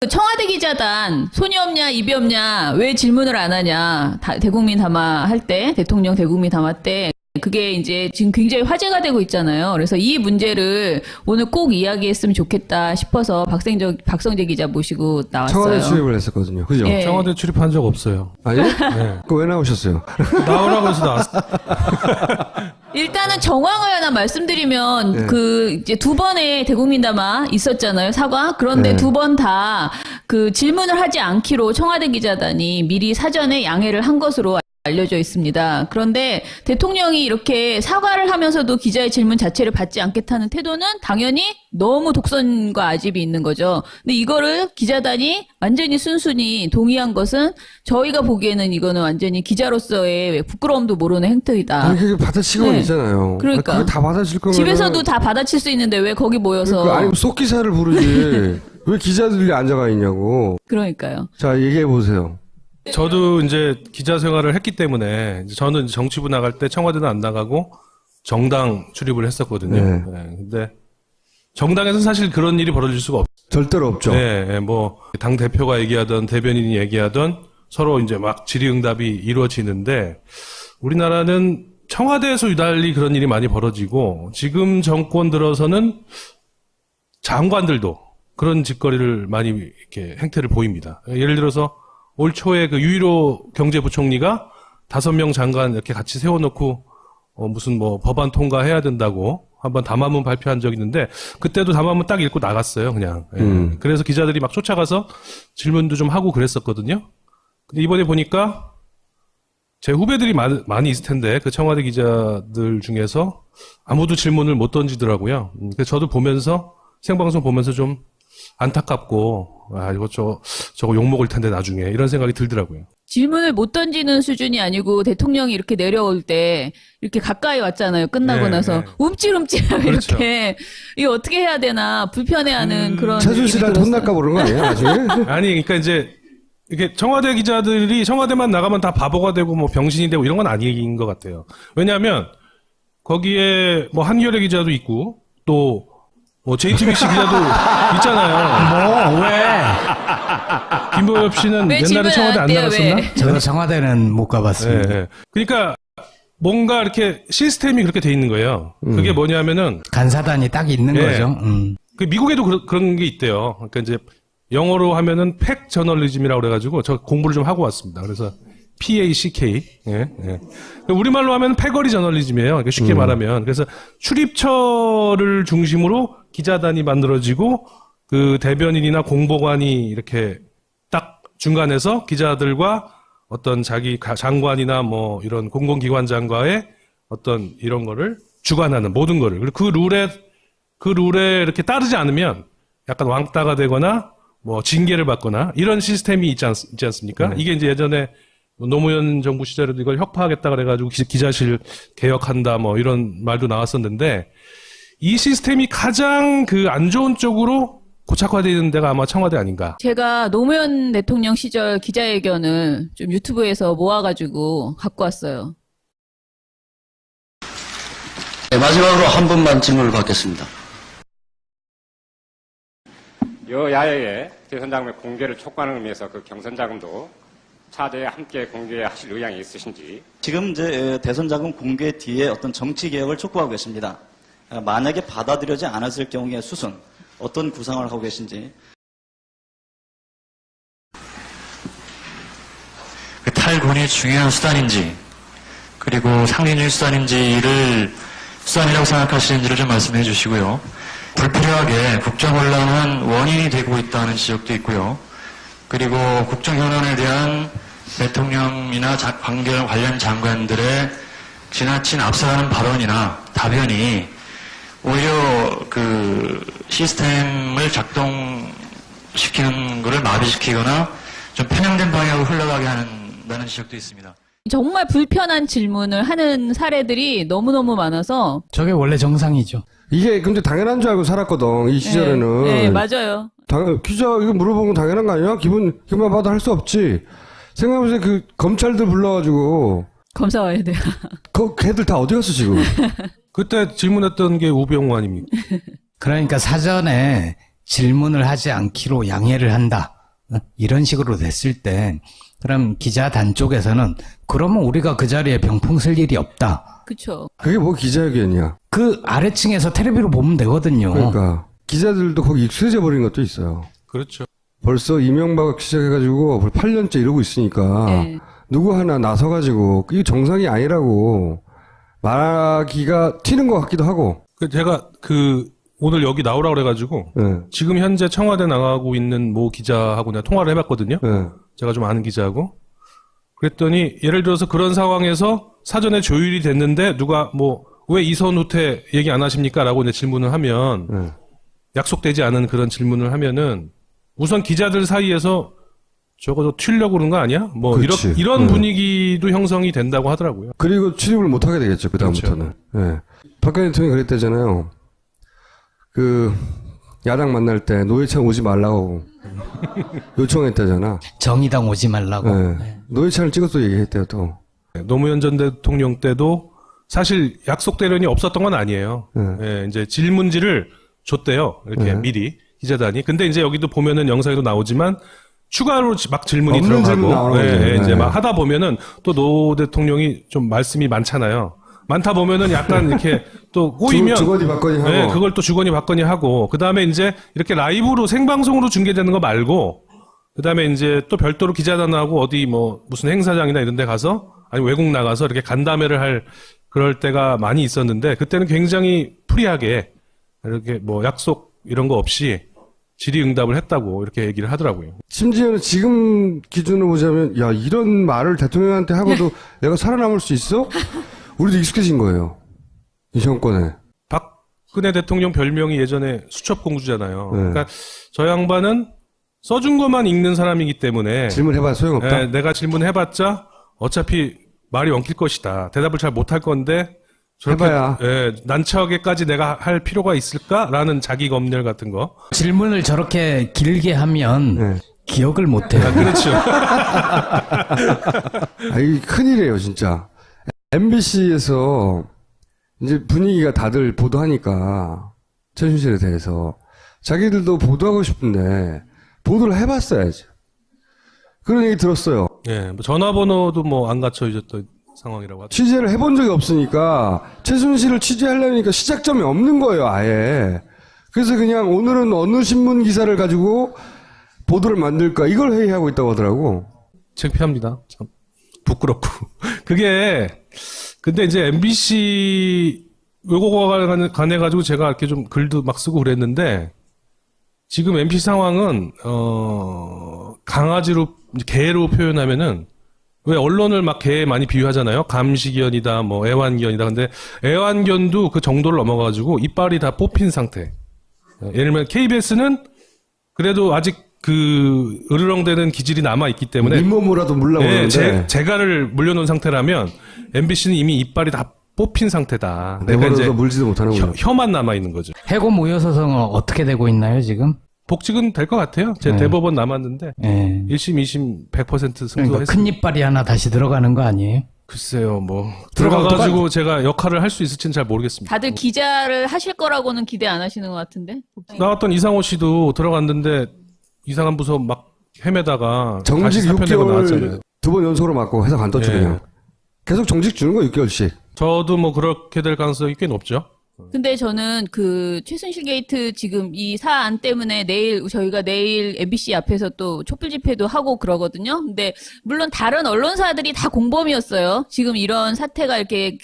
청와대 기자단 손이 없냐 입이 없냐 왜 질문을 안 하냐 대국민 담화 할 때 대통령 대국민 담화 때 그게 이제 지금 굉장히 화제가 되고 있잖아요. 그래서 이 문제를 오늘 꼭 이야기했으면 좋겠다 싶어서 박성재 기자 모시고 나왔어요. 청와대 출입을 했었거든요. 그죠? 예. 청와대 출입한 적 없어요. 아니? 네. 그거 왜 나오셨어요? 나오라고 해서 나왔어요. 일단은 정황을 하나 말씀드리면 네. 그 이제 두 번의 대국민 담화 있었잖아요. 사과. 그런데 네. 두 번 다 그 질문을 하지 않기로 청와대 기자단이 미리 사전에 양해를 한 것으로 알려져 있습니다. 그런데 대통령이 이렇게 사과를 하면서도 기자의 질문 자체를 받지 않겠다는 태도는 당연히 너무 독선과 아집이 있는 거죠. 근데 이거를 기자단이 완전히 순순히 동의한 것은 저희가 보기에는 이거는 완전히 기자로서의 부끄러움도 모르는 행태이다. 아니, 그게 받아치고는 네. 있잖아요. 그러니까. 그게 다 받아칠 거면. 집에서도 다 받아칠 수 있는데 왜 거기 모여서. 그러니까, 아니, 속기사를 부르지. 왜 기자들이 앉아가 있냐고. 그러니까요. 자, 얘기해보세요. 저도 이제 기자 생활을 했기 때문에 저는 정치부 나갈 때 청와대는 안 나가고 정당 출입을 했었거든요. 네. 네, 근데 정당에서 사실 그런 일이 벌어질 수가 없어요. 절대로 없죠. 네, 뭐 당 대표가 얘기하던 대변인이 얘기하던 서로 이제 막 질의응답이 이루어지는데 우리나라는 청와대에서 유달리 그런 일이 많이 벌어지고 지금 정권 들어서는 장관들도 그런 짓거리를 많이 이렇게 행태를 보입니다. 예를 들어서 올 초에 그 유일호 경제부총리가 5명 장관 이렇게 같이 세워놓고 무슨 뭐 법안 통과해야 된다고 한번 담화문 발표한 적이 있는데 그때도 담화문 딱 읽고 나갔어요, 그냥. 예. 그래서 기자들이 막 쫓아가서 질문도 좀 하고 그랬었거든요. 근데 이번에 보니까 제 후배들이 많이 있을 텐데 그 청와대 기자들 중에서 아무도 질문을 못 던지더라고요. 그래서 저도 보면서 생방송 보면서 좀 안타깝고 이거 저거 욕먹을 텐데 나중에 이런 생각이 들더라고요. 질문을 못 던지는 수준이 아니고 대통령이 이렇게 내려올 때 이렇게 가까이 왔잖아요. 끝나고 네, 나서 네. 움찔움찔 그렇죠. 이렇게 이거 어떻게 해야 되나 불편해하는 그런 최순실한테 느낌이 혼날까 들었어요. 모르는 거 아니에요, 나중에? 아니, 그러니까 이제 이게 청와대 기자들이 청와대만 나가면 다 바보가 되고 뭐 병신이 되고 이런 건 아닌 것 같아요. 왜냐하면 거기에 뭐 한겨레 기자도 있고 또 뭐 JTBC 기자도 있잖아요. 뭐, 왜? 김보엽 씨는 왜 옛날에 질문 청와대 안 안 해요, 나갔었나? 왜? 저도 청와대는 못 가봤습니다. 예, 예. 그러니까 뭔가 이렇게 시스템이 그렇게 돼 있는 거예요. 그게 뭐냐면은 간사단이 딱 있는 예. 거죠. 그 미국에도 그런 게 있대요. 그러니까 이제 영어로 하면은 팩 저널리즘이라고 그래가지고 저 공부를 좀 하고 왔습니다. 그래서 PACK. 예, 예. 우리말로 하면 패거리 저널리즘이에요. 그러니까 쉽게 말하면. 그래서 출입처를 중심으로 기자단이 만들어지고 그 대변인이나 공보관이 이렇게 딱 중간에서 기자들과 어떤 자기 장관이나 뭐 이런 공공기관장과의 어떤 이런 거를 주관하는 모든 거를. 그리고 그 룰에 이렇게 따르지 않으면 약간 왕따가 되거나 뭐 징계를 받거나 이런 시스템이 있지 않습니까? 이게 이제 예전에 노무현 정부 시절에도 이걸 혁파하겠다 그래가지고 기자실 개혁한다 뭐 이런 말도 나왔었는데 이 시스템이 가장 그 안 좋은 쪽으로 고착화되어 있는 데가 아마 청와대 아닌가. 제가 노무현 대통령 시절 기자회견을 좀 유튜브에서 모아가지고 갖고 왔어요. 네, 마지막으로 한 분만 질문을 받겠습니다. 여야의 대선자금의 공개를 촉구하는 의미에서 그 경선자금도 차제에 함께 공개하실 의향이 있으신지. 지금 이제 대선 자금 공개 뒤에 어떤 정치 개혁을 촉구하고 계십니다. 만약에 받아들여지 않았을 경우의 수순 어떤 구상을 하고 계신지. 그 탈군이 중요한 수단인지 그리고 상징적인 수단인지를 수단이라고 생각하시는지를 좀 말씀해 주시고요. 불필요하게 국정혼란은 원인이 되고 있다는 지적도 있고요. 그리고 국정현안에 대한 대통령이나 관련 장관들의 지나친 앞서가는 발언이나 답변이 오히려 그 시스템을 작동시키는 것을 마비시키거나 좀 편향된 방향으로 흘러가게 한다는 지적도 있습니다. 정말 불편한 질문을 하는 사례들이 너무너무 많아서. 저게 원래 정상이죠. 이게 근데 당연한 줄 알고 살았거든, 이 시절에는. 네, 맞아요. 기자, 이거 물어보면 당연한 거 아니야? 기분 봐도 할 수 없지. 생각해보세요, 그, 검찰들 불러가지고. 검사 와야 돼요. 걔들 다 어디 갔어, 지금? 그때 질문했던 게 우병우 아닙니까? 그러니까 사전에 질문을 하지 않기로 양해를 한다. 이런 식으로 됐을 때 그럼 기자단 쪽에서는 그러면 우리가 그 자리에 병풍 쓸 일이 없다. 그쵸. 그게 뭐 기자회견이야. 그 아래층에서 텔레비로 보면 되거든요. 그러니까 기자들도 거기 익숙해져 버린 것도 있어요. 그렇죠. 벌써 이명박 시작해가지고 8년째 이러고 있으니까 네. 누구 하나 나서가지고 이게 정상이 아니라고 말하기가 튀는 것 같기도 하고. 제가 오늘 여기 나오라고 그래가지고 네. 지금 현재 청와대 나가고 있는 모 기자하고 내가 통화를 해봤거든요. 네. 제가 좀 아는 기자하고. 그랬더니 예를 들어서 그런 상황에서 사전에 조율이 됐는데 누가 왜 이선 후퇴 얘기 안 하십니까? 라고 이제 질문을 하면 네. 약속되지 않은 그런 질문을 하면은 우선 기자들 사이에서 적어도 튀려고 그런 거 아니야? 그렇지. 이런 분위기도 형성이 된다고 하더라고요. 그리고 출입을 못 하게 되겠죠. 그다음부터는. 네. 박근혜 대통령이 그랬다잖아요. 야당 만날 때 노회찬 오지 말라고 요청했다잖아. 정의당 오지 말라고. 네. 노회찬을 찍어서 얘기했대요, 또. 노무현 전 대통령 때도 사실 약속대련이 없었던 건 아니에요. 네. 예, 이제 질문지를 줬대요. 이렇게 네. 미리 기자단이. 근데 이제 여기도 보면은 영상에도 나오지만 추가로 막 질문이 없는 질문 들어가고 나오는 거죠. 이제 네. 막 하다 보면은 또 노 대통령이 좀 말씀이 많잖아요. 많다 보면은 약간 이렇게 또 꼬이면 주거니 받거니 하고. 네, 그걸 또 주거니 받거니 하고 그다음에 이제 이렇게 라이브로 생방송으로 중계되는 거 말고 그다음에 이제 또 별도로 기자단하고 어디 무슨 행사장이나 이런 데 가서 아니 외국 나가서 이렇게 간담회를 할 그럴 때가 많이 있었는데 그때는 굉장히 프리하게 이렇게 약속 이런 거 없이 질의응답을 했다고 이렇게 얘기를 하더라고요. 심지어는 지금 기준으로 보자면, 야, 이런 말을 대통령한테 하고도 내가 살아남을 수 있어? 우리도 익숙해진 거예요. 이 정권에. 박근혜 대통령 별명이 예전에 수첩공주잖아요. 네. 그러니까 저 양반은 써준 것만 읽는 사람이기 때문에 질문해봐야 소용없다. 예, 내가 질문해봤자 어차피 말이 엉킬 것이다. 대답을 잘 못할 건데 저렇게 해봐야. 난처하게까지 내가 할 필요가 있을까라는 자기 검열 같은 거. 질문을 저렇게 길게 하면 네. 기억을 못해요. 그렇죠. 이게 큰일이에요, 진짜. MBC에서 이제 분위기가 다들 보도하니까 최순실에 대해서 자기들도 보도하고 싶은데 보도를 해봤어야지. 그런 얘기 들었어요. 예, 전화번호도 안 갖춰 있었던 상황이라고 하죠. 취재를 해본 적이 없으니까 최순실을 취재하려니까 시작점이 없는 거예요, 아예. 그래서 그냥 오늘은 어느 신문 기사를 가지고 보도를 만들까 이걸 회의하고 있다고 하더라고. 창피합니다. 참 부끄럽고. 근데 이제 MBC 요거와 관해 가지고 제가 이렇게 좀 글도 막 쓰고 그랬는데 지금 MBC 상황은 강아지로 개로 표현하면은 왜 언론을 막 개에 많이 비유하잖아요. 감시견이다, 애완견이다. 근데 애완견도 그 정도를 넘어가지고 이빨이 다 뽑힌 상태. 예를 들면 KBS는 그래도 아직 으르렁대는 기질이 남아 있기 때문에 잇몸으로라도 물러보는데 재갈을 물려놓은 상태라면 MBC는 이미 이빨이 다 뽑힌 상태다. 내버려둬 물지도 못하는군요. 혀만 남아 있는 거죠. 해고 무효 소송은 어떻게 되고 있나요, 지금? 복직은 될 것 같아요. 제 네. 대법원 남았는데 예. 1심, 2심 100% 그러니까 승소했습니다. 큰 이빨이 하나 다시 들어가는 거 아니에요? 글쎄요, 들어가가지고 제가 역할을 할 수 있을지는 잘 모르겠습니다. 다들 기자를 하실 거라고는 기대 안 하시는 것 같은데. 나왔던 이상호 씨도 들어갔는데 이상한 부서 막 헤매다가 정직 다시 사표내고 6개월 나왔잖아요. 2번 연속으로 맞고 회사 간떴죠, 예. 그냥. 계속 정직 주는 거 6개월씩. 저도 그렇게 될 가능성이 꽤 높죠. 근데 저는 최순실 게이트 지금 이 사안 때문에 저희가 내일 MBC 앞에서 또 촛불 집회도 하고 그러거든요. 근데 물론 다른 언론사들이 다 공범이었어요. 지금 이런 사태가 이렇게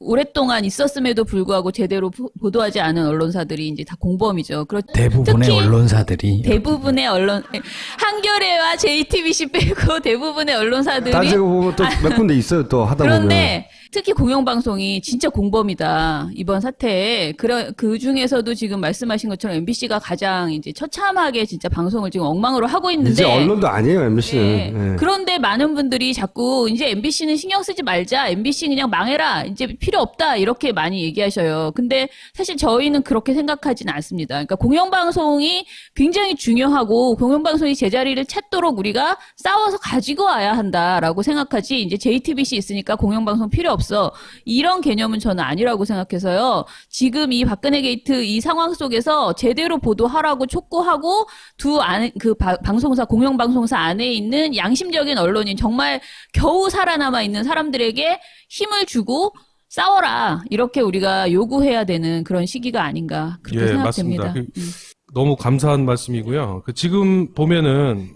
오랫동안 있었음에도 불구하고 제대로 보도하지 않은 언론사들이 이제 다 공범이죠. 대부분의 특히 언론사들이. 대부분의 한겨레와 JTBC 빼고 대부분의 언론사들이 따지고 보면 또 몇 군데 있어요, 또 하다 보면. 그런데 특히 공영방송이 진짜 공범이다. 이번 사태에. 그 중에서도 지금 말씀하신 것처럼 MBC가 가장 이제 처참하게 진짜 방송을 지금 엉망으로 하고 있는데. 이제 언론도 아니에요, MBC는. 네. 예. 그런데 많은 분들이 자꾸 이제 MBC는 신경 쓰지 말자. MBC 그냥 망해라. 이제 필요 없다. 이렇게 많이 얘기하셔요. 근데 사실 저희는 그렇게 생각하지는 않습니다. 그러니까 공영방송이 굉장히 중요하고 공영방송이 제자리를 찾도록 우리가 싸워서 가지고 와야 한다라고 생각하지. 이제 JTBC 있으니까 공영방송 필요 없어. 이런 개념은 저는 아니라고 생각해서요. 지금 이 박근혜 게이트 이 상황 속에서 제대로 보도하라고 촉구하고 방송사, 공영방송사 안에 있는 양심적인 언론인, 정말 겨우 살아남아 있는 사람들에게 힘을 주고 싸워라. 이렇게 우리가 요구해야 되는 그런 시기가 아닌가. 그렇게 생각됩니다. 맞습니다. 너무 감사한 말씀이고요. 지금 보면은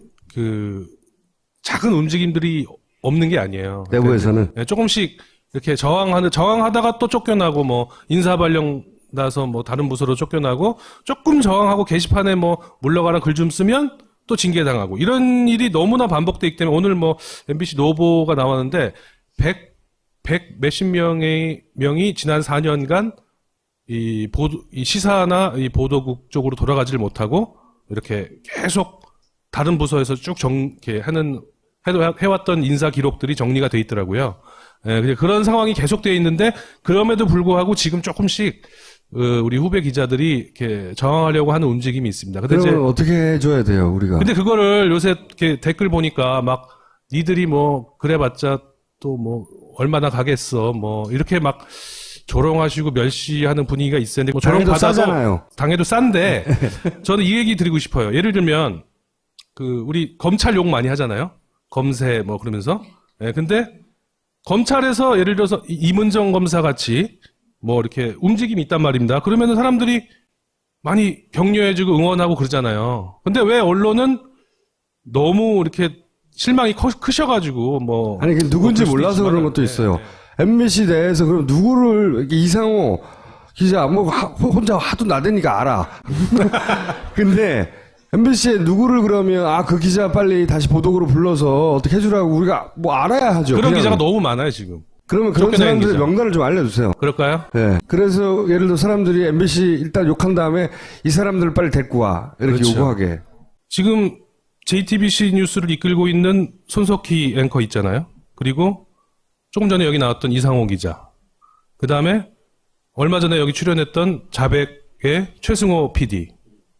작은 움직임들이 없는 게 아니에요. 내부에서는. 네, 조금씩 이렇게 저항하다가 또 쫓겨나고 뭐 인사발령 나서 뭐 다른 부서로 쫓겨나고 조금 저항하고 게시판에 뭐 물러가라 글 좀 쓰면 또 징계당하고 이런 일이 너무나 반복되기 때문에 오늘 뭐 MBC 노보가 나왔는데 100 몇십 명이 지난 4년간 이 시사나 이 보도국 쪽으로 돌아가지를 못하고 이렇게 계속 다른 부서에서 쭉 이렇게 해왔던 인사 기록들이 정리가 돼 있더라고요. 예, 그런 상황이 계속되어 있는데 그럼에도 불구하고 지금 조금씩 우리 후배 기자들이 이렇게 저항하려고 하는 움직임이 있습니다. 근데 그러면 어떻게 해줘야 돼요, 우리가? 근데 그거를 요새 이렇게 댓글 보니까 막 니들이 뭐 그래봤자 또 뭐 얼마나 가겠어 뭐 이렇게 막 조롱하시고 멸시하는 분위기가 있었는데 뭐 조롱 받아도 싸잖아요. 당해도 싼데 저는 이 얘기 드리고 싶어요. 예를 들면 우리 검찰 욕 많이 하잖아요. 검세 뭐 그러면서. 예, 근데 검찰에서 예를 들어서 이문정 검사 같이 뭐 이렇게 움직임이 있단 말입니다. 그러면은 사람들이 많이 격려해주고 응원하고 그러잖아요. 근데 왜 언론은 너무 이렇게 실망이 크셔가지고 뭐 아니, 누군지 뭐 몰라서 그런 것도 네, 있어요. 네. MBC 내에서 그럼 누구를, 이렇게 이상호 기자, 뭐, 혼자 하도 나대니까 알아. 근데, MBC에 누구를 그러면, 그 기자 빨리 다시 보도국으로 불러서 어떻게 해주라고 우리가 뭐 알아야 하죠. 그런 그냥. 기자가 너무 많아요, 지금. 그러면 그런 쫓겨나는 사람들의 기자. 명단을 좀 알려주세요. 그럴까요? 네. 그래서 예를 들어 사람들이 MBC 일단 욕한 다음에 이 사람들을 빨리 데리고 와. 이렇게 그렇죠. 요구하게. 지금 JTBC 뉴스를 이끌고 있는 손석희 앵커 있잖아요. 그리고 조금 전에 여기 나왔던 이상호 기자. 그 다음에 얼마 전에 여기 출연했던 자백의 최승호 PD.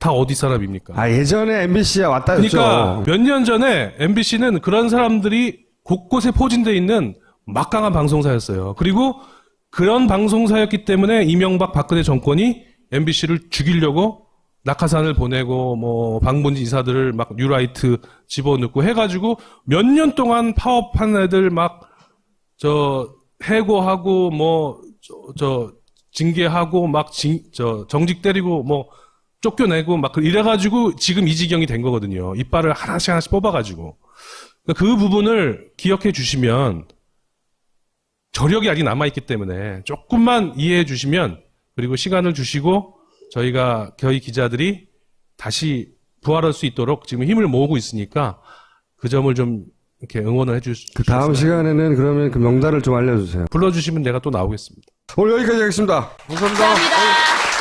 다 어디 사람입니까? 예전에 MBC에 왔다 했죠. 그러니까 몇 년 전에 MBC는 그런 사람들이 곳곳에 포진되어 있는 막강한 방송사였어요. 그리고 그런 방송사였기 때문에 이명박 박근혜 정권이 MBC를 죽이려고 낙하산을 보내고 뭐 방문지 이사들을 막 뉴라이트 집어넣고 해가지고 몇 년 동안 파업한 애들 막 해고하고 뭐 징계하고 막 정직 때리고 뭐 쫓겨내고 막 이래가지고 지금 이 지경이 된 거거든요. 이빨을 하나씩 뽑아가지고. 그 부분을 기억해 주시면 저력이 아직 남아있기 때문에 조금만 이해해 주시면 그리고 시간을 주시고 저희 기자들이 다시 부활할 수 있도록 지금 힘을 모으고 있으니까 그 점을 좀 이렇게 응원을 해 주시면. 그 다음 시간에는 그러면 그 명단을 좀 알려주세요. 불러주시면 내가 또 나오겠습니다. 오늘 여기까지 하겠습니다. 감사합니다. 감사합니다.